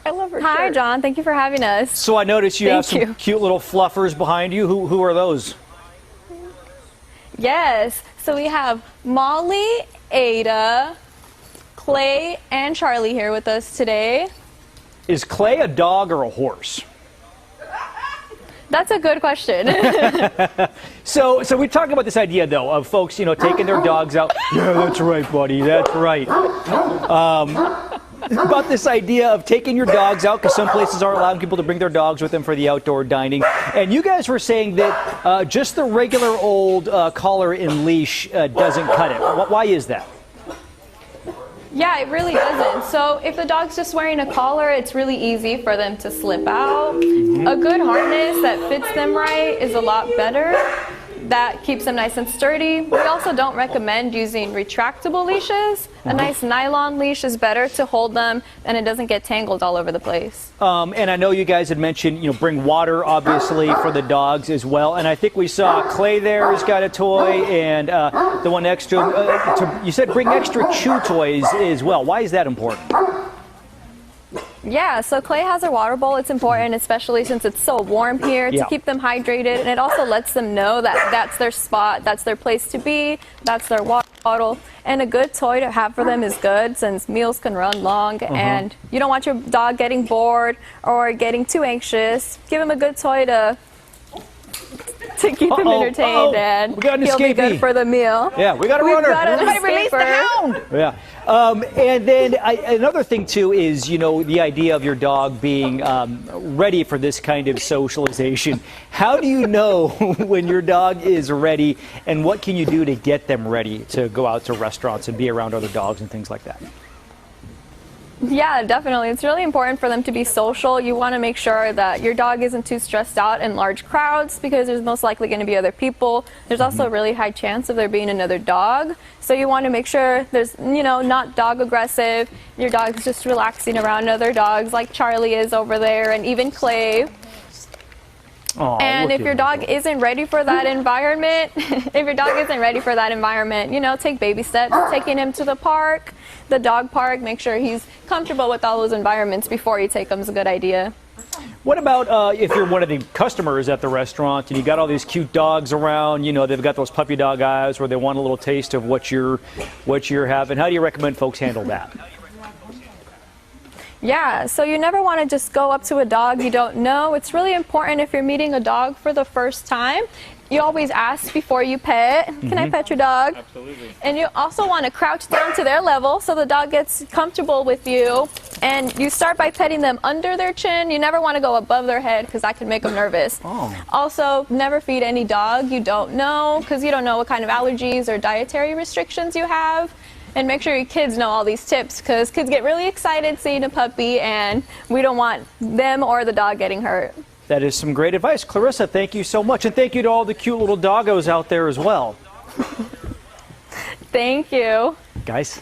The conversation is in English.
I love her Hi, shirt. John. Thank you for having us. So I noticed you have some cute little fluffers behind you. Who are those? Yes. So we have Molly, Ada, Klay, and Charlie here with us today. Is Klay a dog or a horse? That's a good question. So we talk about this idea, though, of folks, taking their dogs out. Yeah, that's right, buddy. That's right. About this idea of taking your dogs out, because some places are allowing people to bring their dogs with them for the outdoor dining. And you guys were saying that just the regular old collar and leash doesn't cut it. Why is that? Yeah, it really doesn't. So if the dog's just wearing a collar, it's really easy for them to slip out. A good harness that fits them right is a lot better. That keeps them nice and sturdy. We also don't recommend using retractable leashes. A nice nylon leash is better to hold them, and it doesn't get tangled all over the place. And I know you guys had mentioned, bring water, obviously, for the dogs as well. And I think we saw Klay there has got a toy, and the one next to him. You said bring extra chew toys as well. Why is that important? Yeah, so Klay has a water bowl. It's important, especially since it's so warm here, to keep them hydrated. And it also lets them know that that's their spot, that's their place to be, that's their water bottle. And a good toy to have for them is good, since meals can run long and you don't want your dog getting bored or getting too anxious. Give them a good toy to keep him entertained, and he'll be good for the meal. Yeah, we got a runner. Somebody release the hound. Yeah. And then another thing, too, is, the idea of your dog being ready for this kind of socialization. How do you know when your dog is ready, and what can you do to get them ready to go out to restaurants and be around other dogs and things like that? Yeah, definitely. It's really important for them to be social. You want to make sure that your dog isn't too stressed out in large crowds, because there's most likely going to be other people. There's also a really high chance of there being another dog. So you want to make sure there's, not dog aggressive. Your dog's just relaxing around other dogs like Charlie is over there, and even Klay. And if your dog isn't ready for that environment, take baby steps, taking him to the park, the dog park, make sure he's comfortable with all those environments before you take him is a good idea. What about if you're one of the customers at the restaurant and you got all these cute dogs around, they've got those puppy dog eyes where they want a little taste of what you're having. How do you recommend folks handle that? Yeah, so you never want to just go up to a dog you don't know. It's really important if you're meeting a dog for the first time. You always ask before you pet, can I pet your dog? Absolutely. And you also want to crouch down to their level so the dog gets comfortable with you. And you start by petting them under their chin. You never want to go above their head, because that can make them nervous. Also, never feed any dog you don't know, because you don't know what kind of allergies or dietary restrictions you have. And make sure your kids know all these tips, because kids get really excited seeing a puppy, and we don't want them or the dog getting hurt. That is some great advice. Clarissa, thank you so much. And thank you to all the cute little doggos out there as well. Thank you. Guys.